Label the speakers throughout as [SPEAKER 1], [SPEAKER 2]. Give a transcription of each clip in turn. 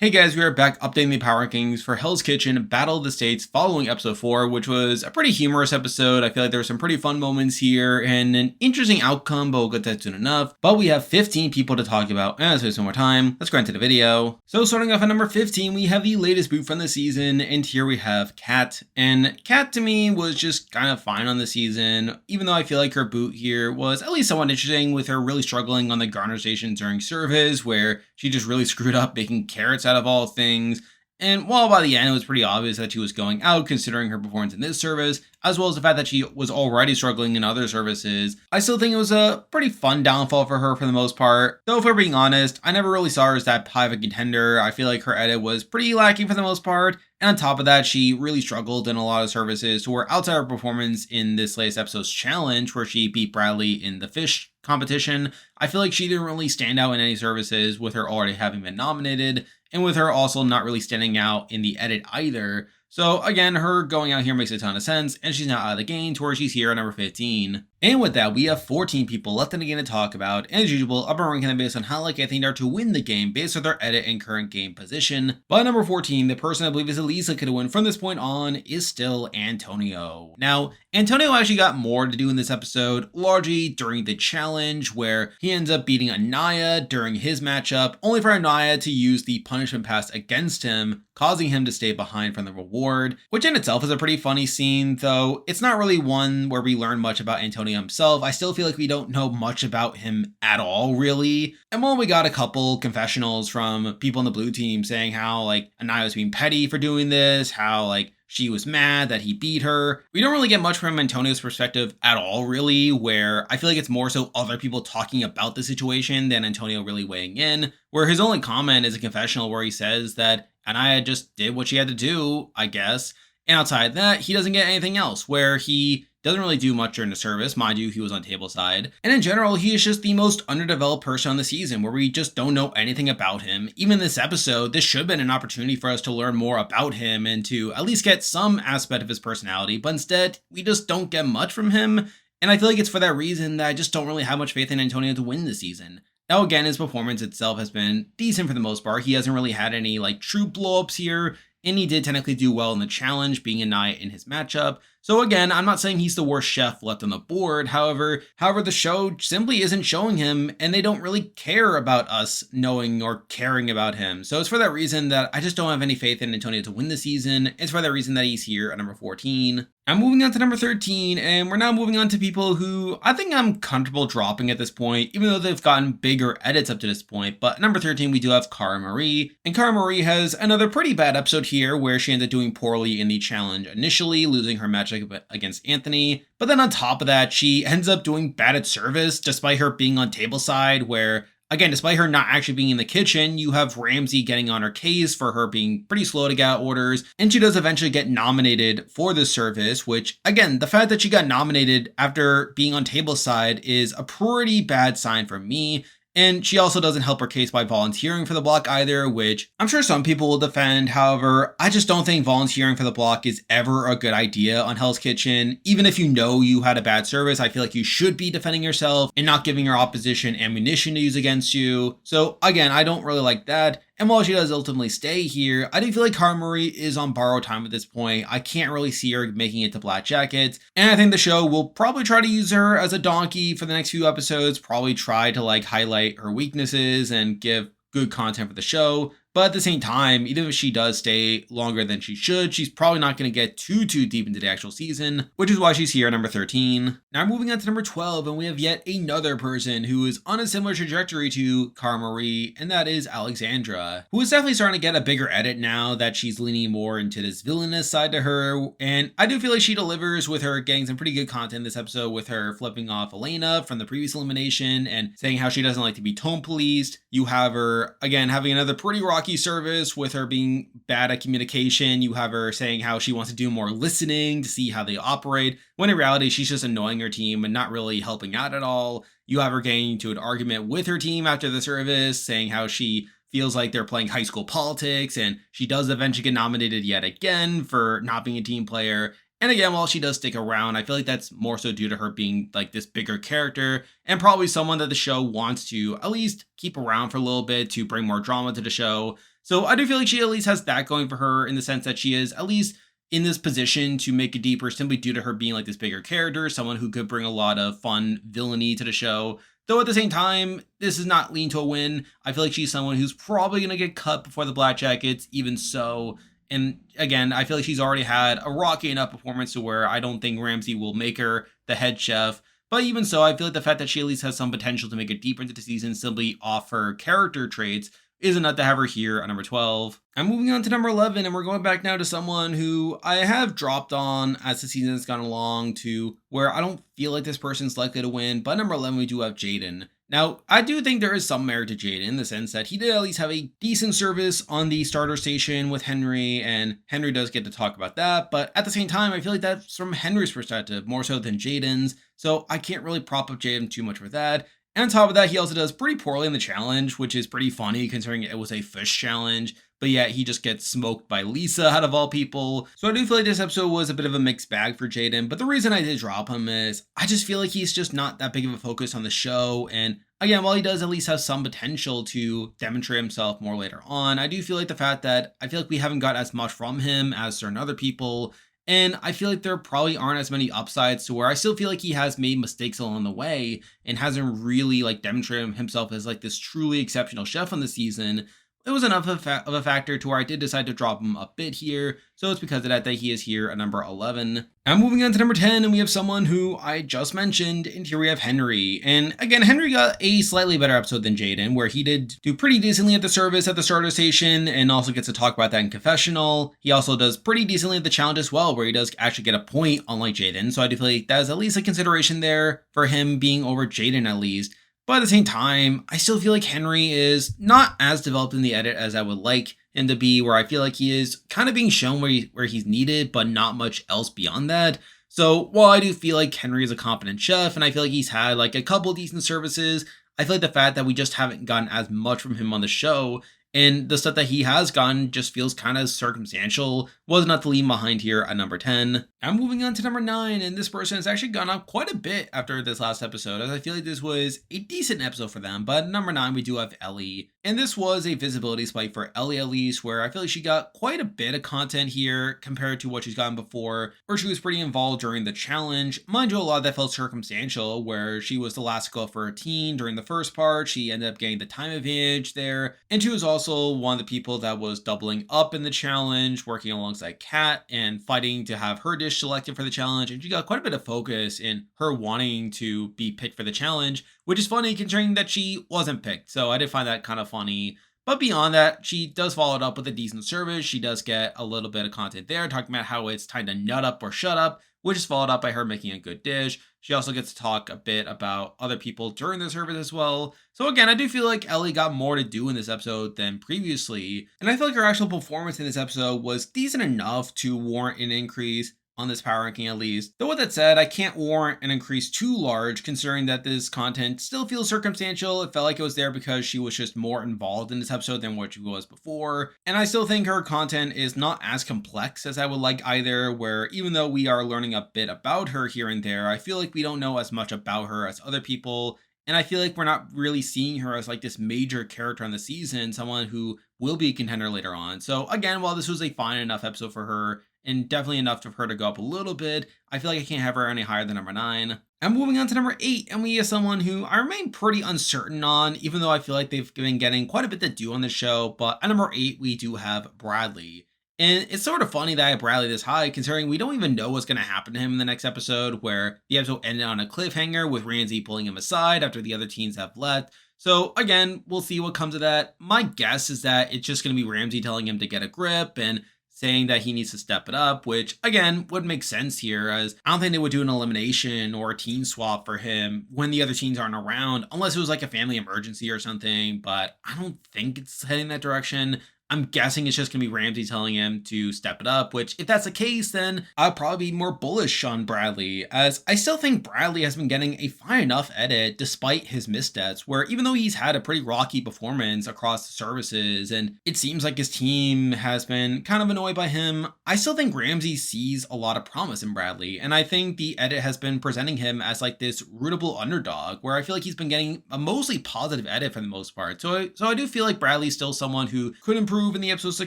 [SPEAKER 1] Hey guys, we are back updating the power rankings for Hell's Kitchen Battle of the States following episode 4, which was a pretty humorous episode. I feel like there were some pretty fun moments here and an interesting outcome, but we'll get to that soon enough. But we have 15 people to talk about, and let's waste some more time. Let's go into the video. So starting off at number 15, we have the latest boot from the season, and here we have Kat. And Kat to me was just kind of fine on the season, even though I feel like her boot here was at least somewhat interesting, with her really struggling on the garner station during service, where she just really screwed up making carrots out of all things. And while by the end it was pretty obvious that she was going out considering her performance in this service, as well as the fact that she was already struggling in other services, I still think it was a pretty fun downfall for her for the most part. Though if we're being honest, I never really saw her as that high of a contender. I feel like her edit was pretty lacking for the most part. And on top of that, she really struggled in a lot of services to where outside her performance in this latest episode's challenge, where she beat Bradley in the fish competition, I feel like she didn't really stand out in any services, with her already having been nominated, and with her also not really standing out in the edit either. So again, her going out here makes a ton of sense, and she's not out of the game to where she's here at number 15. And with that, we have 14 people left in the game to talk about, and as usual, I'll be ranking them based on how likely I think they are to win the game based on their edit and current game position. But number 14, the person I believe is Elisa could win from this point on, is still Antonio. Now, Antonio actually got more to do in this episode, largely during the challenge, where he ends up beating Annayia during his matchup, only for Annayia to use the punishment pass against him, causing him to stay behind from the reward, which in itself is a pretty funny scene, though it's not really one where we learn much about Antonio himself. I still feel like we don't know much about him at all, really. And while we got a couple confessionals from people in the blue team saying how, Annayia was being petty for doing this, how, she was mad that he beat her, we don't really get much from Antonio's perspective at all, really, where I feel like it's more so other people talking about the situation than Antonio really weighing in, where his only comment is a confessional where he says that Annayia just did what she had to do, I guess, and outside that, he doesn't get anything else, where he doesn't really do much during the service. Mind you, he was on table side. And in general, he is just the most underdeveloped person on the season, where we just don't know anything about him. Even this episode, this should have been an opportunity for us to learn more about him and to at least get some aspect of his personality, but instead, we just don't get much from him. And I feel like it's for that reason that I just don't really have much faith in Antonio to win this season. Now again, his performance itself has been decent for the most part. He hasn't really had any true blowups here, and he did technically do well in the challenge, being a knight in his matchup. So again, I'm not saying he's the worst chef left on the board. However, the show simply isn't showing him, and they don't really care about us knowing or caring about him. So it's for that reason that I just don't have any faith in Antonio to win the season. It's for that reason that he's here at number 14. I'm moving on to number 13, and we're now moving on to people who I think I'm comfortable dropping at this point, even though they've gotten bigger edits up to this point. But number 13, we do have Cara Marie, and Cara Marie has another pretty bad episode here where she ends up doing poorly in the challenge initially, losing her match against Anthony. But then on top of that, she ends up doing bad at service despite her being on table side, where again, despite her not actually being in the kitchen, you have Ramsey getting on her case for her being pretty slow to get out orders, and she does eventually get nominated for this service, which, again, the fact that she got nominated after being on table side is a pretty bad sign for me. And she also doesn't help her case by volunteering for the block either, which I'm sure some people will defend. However, I just don't think volunteering for the block is ever a good idea on Hell's Kitchen. Even if you know you had a bad service, I feel like you should be defending yourself and not giving your opposition ammunition to use against you. So again, I don't really like that. And while she does ultimately stay here, I do feel like Cara Marie is on borrowed time at this point. I can't really see her making it to Black Jackets. And I think the show will probably try to use her as a donkey for the next few episodes, probably try to highlight her weaknesses and give good content for the show. But at the same time, even if she does stay longer than she should, she's probably not going to get too deep into the actual season, which is why she's here at number 13. Now moving on to number 12, and we have yet another person who is on a similar trajectory to Cara Marie, and that is Alexandra, who is definitely starting to get a bigger edit now that she's leaning more into this villainous side to her. And I do feel like she delivers with her getting some pretty good content this episode, with her flipping off Elena from the previous elimination and saying how she doesn't like to be tone policed. You have her, again, having another pretty rocky service with her being bad at communication. You have her saying how she wants to do more listening to see how they operate, when in reality she's just annoying her team and not really helping out at all. You have her getting into an argument with her team after the service, saying how she feels like they're playing high school politics, and she does eventually get nominated yet again for not being a team player. And again, while she does stick around, I feel like that's more so due to her being this bigger character and probably someone that the show wants to at least keep around for a little bit to bring more drama to the show. So I do feel like she at least has that going for her in the sense that she is at least in this position to make it deeper simply due to her being like this bigger character, someone who could bring a lot of fun villainy to the show. Though at the same time, this is not lean to a win. I feel like she's someone who's probably going to get cut before the Black Jackets, even so. And again, I feel like she's already had a rocky enough performance to where I don't think Ramsay will make her the head chef. But even so, I feel like the fact that she at least has some potential to make it deeper into the season simply off her character traits is enough to have her here at number 12. I'm moving on to number 11, and we're going back now to someone who I have dropped on as the season has gone along to where I don't feel like this person's likely to win. But number 11, we do have Jayden. Now, I do think there is some merit to Jayden in the sense that he did at least have a decent service on the starter station with Henry, and Henry does get to talk about that. But at the same time, I feel like that's from Henry's perspective more so than Jayden's. So I can't really prop up Jayden too much for that. And on top of that, he also does pretty poorly in the challenge, which is pretty funny considering it was a fish challenge. But yet he just gets smoked by Lisa out of all people. So I do feel like this episode was a bit of a mixed bag for Jayden. But the reason I did drop him is I just feel like he's just not that big of a focus on the show. And again, while he does at least have some potential to demonstrate himself more later on, I do feel like the fact that I feel like we haven't got as much from him as certain other people. And I feel like there probably aren't as many upsides to where I still feel like he has made mistakes along the way and hasn't really like demonstrated himself as like this truly exceptional chef on the season. It was enough of a factor to where I did decide to drop him a bit here. So it's because of that he is here at number 11. I'm moving on to number 10, and we have someone who I just mentioned, and here we have Henry. And again, Henry got a slightly better episode than Jayden, where he did do pretty decently at the service at the starter station, and also gets to talk about that in confessional. He also does pretty decently at the challenge as well, where he does actually get a point, unlike Jayden. So I do feel like that is at least a consideration there for him being over Jayden at least. But at the same time, I still feel like Henry is not as developed in the edit as I would like him to be, where I feel like he is kind of being shown where he's needed, but not much else beyond that. So while I do feel like Henry is a competent chef, and I feel like he's had like a couple decent services, I feel like the fact that we just haven't gotten as much from him on the show, and the stuff that he has gotten just feels kind of circumstantial, was not to leave behind here at number 10. I'm moving on to number 9, and this person has actually gone up quite a bit after this last episode, as I feel like this was a decent episode for them. But number 9, we do have Ellie. And this was a visibility spike for Ellie at least, where I feel like she got quite a bit of content here compared to what she's gotten before, where she was pretty involved during the challenge. Mind you, a lot of that felt circumstantial, where she was the last to go for her team during the first part. She ended up getting the time advantage there, and she was also one of the people that was doubling up in the challenge, working alongside Kat and fighting to have her dish selected for the challenge. And she got quite a bit of focus in her wanting to be picked for the challenge, which is funny considering that she wasn't picked. So I did find that kind of funny. But beyond that, she does follow it up with a decent service. She does get a little bit of content there, talking about how it's time to nut up or shut up, which is followed up by her making a good dish. She also gets to talk a bit about other people during the service as well. So again, I do feel like Ellie got more to do in this episode than previously. And I feel like her actual performance in this episode was decent enough to warrant an increase on this power ranking at least. Though with that said, I can't warrant an increase too large considering that this content still feels circumstantial. It felt like it was there because she was just more involved in this episode than what she was before. And I still think her content is not as complex as I would like either, where even though we are learning a bit about her here and there, I feel like we don't know as much about her as other people. And I feel like we're not really seeing her as like this major character on the season, someone who will be a contender later on. So again, while this was a fine enough episode for her, and definitely enough for her to go up a little bit, I feel like I can't have her any higher than number 9. I'm moving on to number 8, and we have someone who I remain pretty uncertain on, even though I feel like they've been getting quite a bit to do on the show. But at number 8, we do have Bradley. And it's sort of funny that I have Bradley this high, considering we don't even know what's going to happen to him in the next episode, where the episode ended on a cliffhanger with Ramsay pulling him aside after the other teens have left. So again, we'll see what comes of that. My guess is that it's just going to be Ramsay telling him to get a grip and saying that he needs to step it up, which again would make sense here, as I don't think they would do an elimination or a teen swap for him when the other teens aren't around, unless it was like a family emergency or something. But I don't think it's heading that direction. I'm guessing it's just going to be Ramsay telling him to step it up, which if that's the case, then I'll probably be more bullish on Bradley, as I still think Bradley has been getting a fine enough edit despite his missteps, where even though he's had a pretty rocky performance across the services and it seems like his team has been kind of annoyed by him, I still think Ramsay sees a lot of promise in Bradley. And I think the edit has been presenting him as like this rootable underdog, where I feel like he's been getting a mostly positive edit for the most part. So I do feel like Bradley's still someone who could improve improve in the episodes to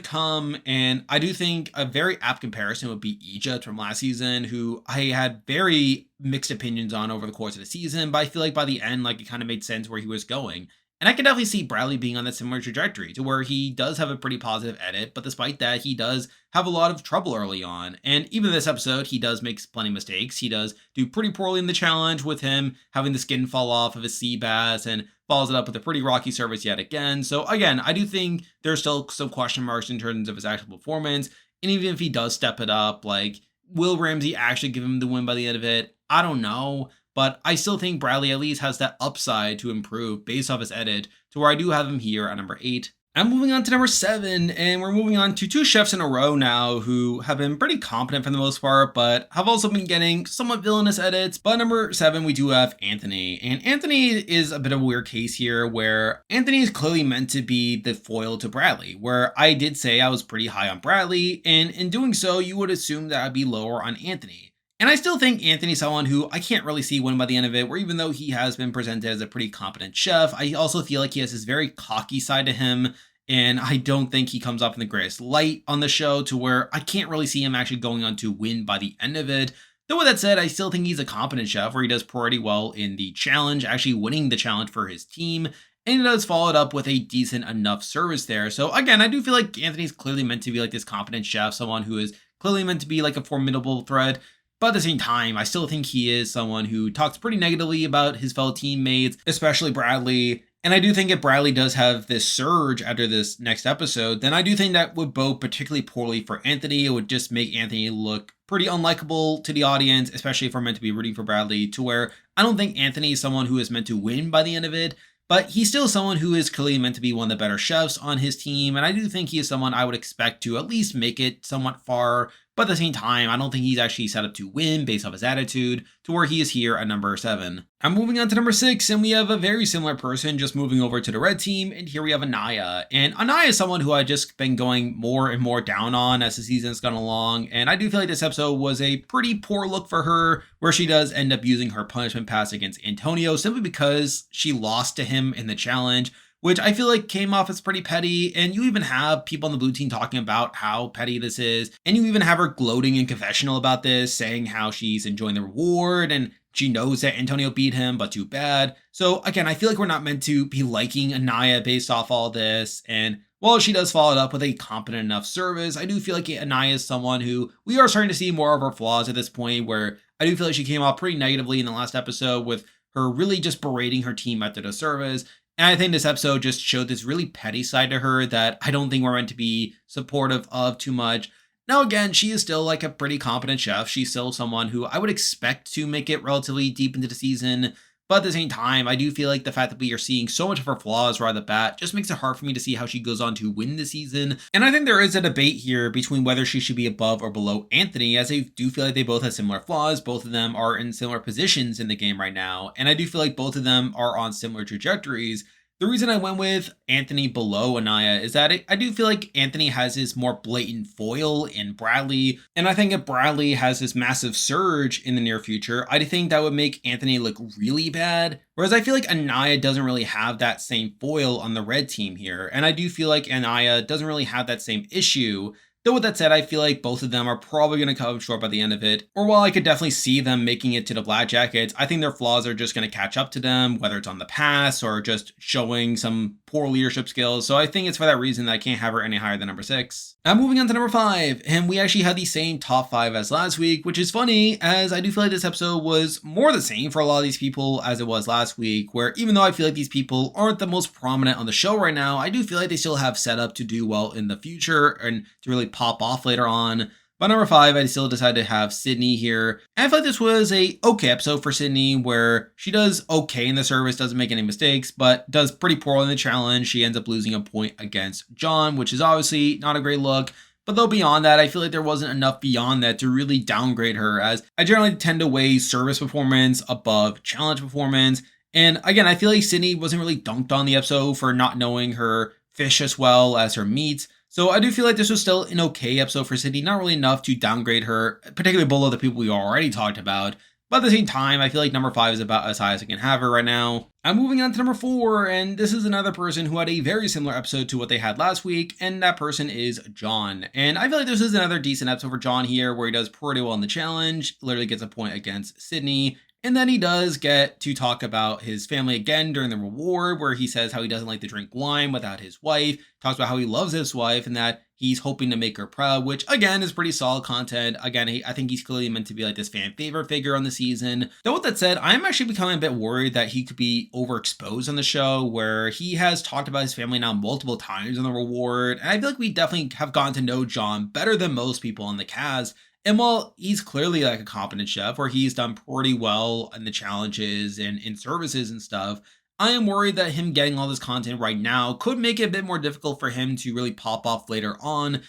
[SPEAKER 1] come. And I do think a very apt comparison would be Egypt from last season, who I had very mixed opinions on over the course of the season, but I feel like by the end, like it kind of made sense where he was going. And I can definitely see Bradley being on that similar trajectory to where he does have a pretty positive edit, but despite that, he does have a lot of trouble early on. And even this episode, he does make plenty of mistakes. He does do pretty poorly in the challenge with him having the skin fall off of his sea bass and follows it up with a pretty rocky service yet again. So again, I do think there's still some question marks in terms of his actual performance. And even if he does step it up, like, will Ramsey actually give him the win by the end of it? I don't know. But I still think Bradley at least has that upside to improve based off his edit to where I do have him here at number 8. I'm moving on to number 7, and we're moving on to 2 chefs in a row now who have been pretty competent for the most part, but have also been getting somewhat villainous edits. But number 7, we do have Anthony. And Anthony is a bit of a weird case here where Anthony is clearly meant to be the foil to Bradley, where I did say I was pretty high on Bradley, and in doing so, you would assume that I'd be lower on Anthony. And I still think Anthony's someone who I can't really see win by the end of it, where even though he has been presented as a pretty competent chef, I also feel like he has this very cocky side to him, and I don't think he comes off in the greatest light on the show to where I can't really see him actually going on to win by the end of it. Though with that said, I still think he's a competent chef where he does pretty well in the challenge, actually winning the challenge for his team, and he does follow it up with a decent enough service there. So again, I do feel like Anthony's clearly meant to be like this competent chef, someone who is clearly meant to be like a formidable threat. But at the same time, I still think he is someone who talks pretty negatively about his fellow teammates, especially Bradley. And I do think if Bradley does have this surge after this next episode, then I do think that would bode particularly poorly for Anthony. It would just make Anthony look pretty unlikable to the audience, especially if we're meant to be rooting for Bradley, to where I don't think Anthony is someone who is meant to win by the end of it. But he's still someone who is clearly meant to be one of the better chefs on his team. And I do think he is someone I would expect to at least make it somewhat far. But at the same time, I don't think he's actually set up to win based off his attitude to where he is here at number 7. I'm moving on to number 6, and we have a very similar person just moving over to the red team. And here we have Annayia. And Annayia is someone who I've just been going more and more down on as the season's gone along. And I do feel like this episode was a pretty poor look for her, where she does end up using her punishment pass against Antonio simply because she lost to him in the challenge, which I feel like came off as pretty petty. And you even have people on the blue team talking about how petty this is. And you even have her gloating in confessional about this, saying how she's enjoying the reward and she knows that Antonio beat him, but too bad. So again, I feel like we're not meant to be liking Annayia based off all this. And while she does follow it up with a competent enough service, I do feel like Annayia is someone who we are starting to see more of her flaws at this point, where I do feel like she came off pretty negatively in the last episode with her really just berating her team after the service. And I think this episode just showed this really petty side to her that I don't think we're meant to be supportive of too much. Now, again, she is still like a pretty competent chef. She's still someone who I would expect to make it relatively deep into the season. But at the same time, I do feel like the fact that we are seeing so much of her flaws right off the bat just makes it hard for me to see how she goes on to win the season. And I think there is a debate here between whether she should be above or below Anthony, as I do feel like they both have similar flaws. Both of them are in similar positions in the game right now. And I do feel like both of them are on similar trajectories. The reason I went with Anthony below Annayia is that I do feel like Anthony has his more blatant foil in Bradley. And I think if Bradley has this massive surge in the near future, I think that would make Anthony look really bad. Whereas I feel like Annayia doesn't really have that same foil on the red team here. And I do feel like Annayia doesn't really have that same issue. Though with that said, I feel like both of them are probably going to come short by the end of it. Or while I could definitely see them making it to the Black Jackets, I think their flaws are just going to catch up to them, whether it's on the pass or just showing some poor leadership skills. So I think it's for that reason that I can't have her any higher than number 6. Now moving on to number 5, and we actually had the same top 5 as last week, which is funny as I do feel like this episode was more the same for a lot of these people as it was last week, where even though I feel like these people aren't the most prominent on the show right now, I do feel like they still have set up to do well in the future and to really pop off later on. But number 5, I still decided to have Cydney here. And I feel like this was a okay episode for Cydney, where she does okay in the service, doesn't make any mistakes, but does pretty poorly in the challenge. She ends up losing a point against Jon, which is obviously not a great look. But though beyond that, I feel like there wasn't enough beyond that to really downgrade her, as I generally tend to weigh service performance above challenge performance. And again, I feel like Cydney wasn't really dunked on the episode for not knowing her fish as well as her meats. So I do feel like this was still an okay episode for Cydney, not really enough to downgrade her, particularly below the people we already talked about. But at the same time, I feel like number 5 is about as high as I can have her right now. I'm moving on to number 4, and this is another person who had a very similar episode to what they had last week, and that person is Jon. And I feel like this is another decent episode for Jon here, where he does pretty well in the challenge, literally gets a point against Cydney. And then he does get to talk about his family again during the reward, where he says how he doesn't like to drink wine without his wife, talks about how he loves his wife and that he's hoping to make her proud, which again is pretty solid content. Again, I think he's clearly meant to be like this fan favorite figure on the season. Though with that said, I'm actually becoming a bit worried that he could be overexposed on the show, where he has talked about his family now multiple times on the reward. And I feel like we definitely have gotten to know Jon better than most people on the cast. And while he's clearly like a competent chef, where he's done pretty well in the challenges and in services and stuff, I am worried that him getting all this content right now could make it a bit more difficult for him to really pop off later on,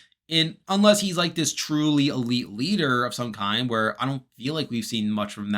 [SPEAKER 1] unless he's like this truly elite leader of some kind, where I don't feel like we've seen much from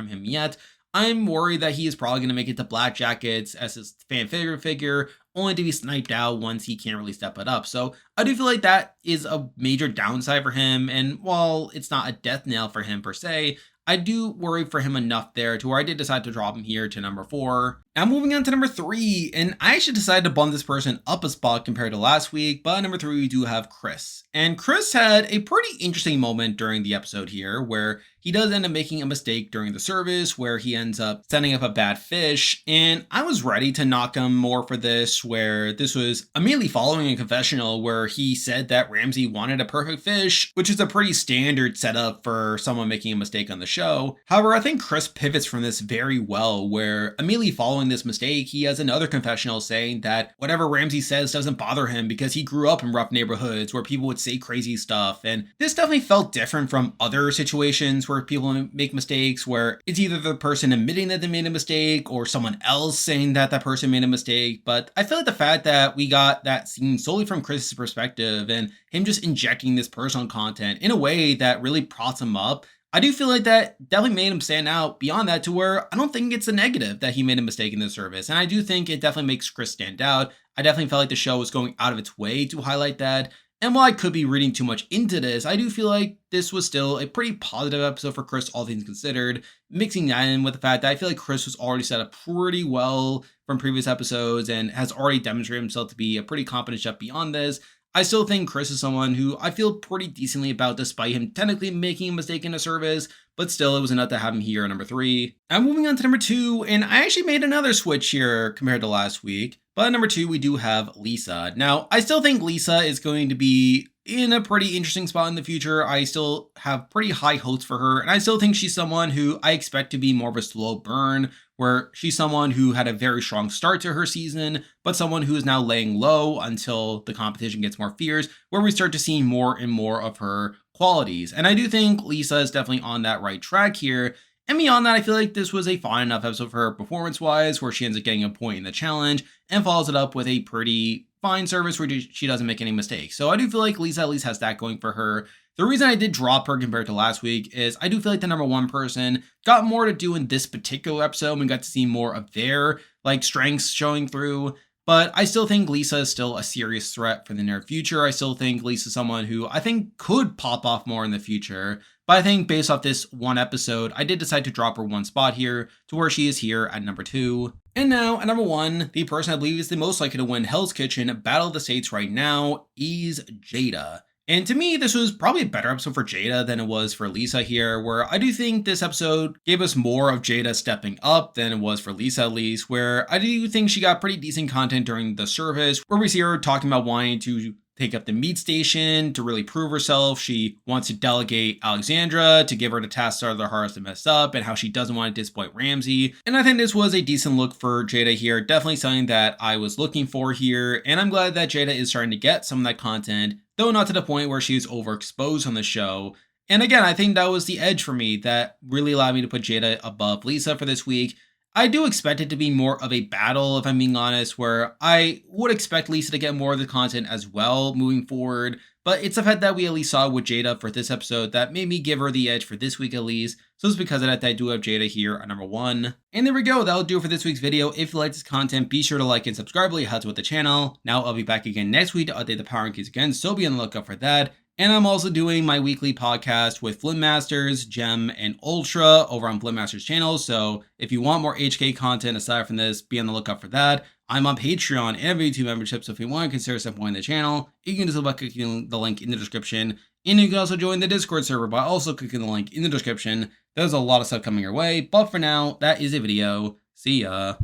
[SPEAKER 1] him yet. I'm worried that he is probably going to make it to Black Jackets as his fan favorite figure, only to be sniped out once he can't really step it up. So I do feel like that is a major downside for him. And while it's not a death nail for him per se, I do worry for him enough there to where I did decide to drop him here to number 4. Now moving on to number 3, and I actually decided to bump this person up a spot compared to last week, but number 3 we do have Chris. And Chris had a pretty interesting moment during the episode here, where he does end up making a mistake during the service, where he ends up setting up a bad fish, and I was ready to knock him more for this, where this was immediately following a confessional where he said that Ramsay wanted a perfect fish, which is a pretty standard setup for someone making a mistake on the show. However, I think Chris pivots from this very well, where immediately following this mistake, he has another confessional saying that whatever Ramsay says doesn't bother him because he grew up in rough neighborhoods where people would say crazy stuff. And this definitely felt different from other situations where people make mistakes, where it's either the person admitting that they made a mistake or someone else saying that that person made a mistake. But I feel like the fact that we got that scene solely from Chris's perspective and him just injecting this personal content in a way that really props him up, I do feel like that definitely made him stand out beyond that, to where I don't think it's a negative that he made a mistake in the service. And I do think it definitely makes Chris stand out. I definitely felt like the show was going out of its way to highlight that. And while I could be reading too much into this, I do feel like this was still a pretty positive episode for Chris, all things considered, mixing that in with the fact that I feel like Chris was already set up pretty well from previous episodes and has already demonstrated himself to be a pretty competent chef beyond this. I still think Chris is someone who I feel pretty decently about, despite him technically making a mistake in a service, but still it was enough to have him here at number 3. I'm moving on to number 2, and I actually made another switch here compared to last week. But at number 2, we do have Lisa. Now, I still think Lisa is going to be in a pretty interesting spot in the future. I still have pretty high hopes for her, and I still think she's someone who I expect to be more of a slow burn, where she's someone who had a very strong start to her season, but someone who is now laying low until the competition gets more fierce, where we start to see more and more of her qualities. And I do think Lisa is definitely on that right track here. And beyond that, I feel like this was a fine enough episode for her performance-wise, where she ends up getting a point in the challenge and follows it up with a pretty fine service where she doesn't make any mistakes. So I do feel like Lisa at least has that going for her. The reason I did drop her compared to last week is I do feel like the number 1 person got more to do in this particular episode. We got to see more of their strengths showing through. But I still think Lisa is still a serious threat for the near future. I still think Lisa's someone who I think could pop off more in the future. But I think based off this one episode, I did decide to drop her 1 spot here to where she is here at number 2. And now at number 1, the person I believe is the most likely to win Hell's Kitchen Battle of the States right now is Jada. And to me, this was probably a better episode for Jada than it was for Lisa here, where I do think this episode gave us more of Jada stepping up than it was for Lisa, at least, where I do think she got pretty decent content during the service, where we see her talking about wanting to take up the meat station to really prove herself. She wants to delegate Alexandra to give her the tasks that are the hardest to mess up, and how she doesn't want to disappoint Ramsay. And I think this was a decent look for Jada here. Definitely something that I was looking for here. And I'm glad that Jada is starting to get some of that content, though not to the point where she's overexposed on the show. And again, I think that was the edge for me that really allowed me to put Jada above Lisa for this week. I do expect it to be more of a battle, if I'm being honest, where I would expect Lisa to get more of the content as well moving forward. But it's a fact that we at least saw with Jada for this episode that made me give her the edge for this week at least. So it's because of that I do have Jada here at number 1. And there we go. That'll do it for this week's video. If you like this content, be sure to like and subscribe. It helps with the channel. Now I'll be back again next week to update the power rankings again, so be on the lookout for that. And I'm also doing my weekly podcast with Flint Masters, Gem, and Ultra over on Flint Masters channel. So if you want more HK content aside from this, be on the lookout for that. I'm on Patreon and have YouTube membership, so if you want to consider supporting the channel, you can just by clicking the link in the description. And you can also join the Discord server by also clicking the link in the description. There's a lot of stuff coming your way, but for now, that is a video. See ya.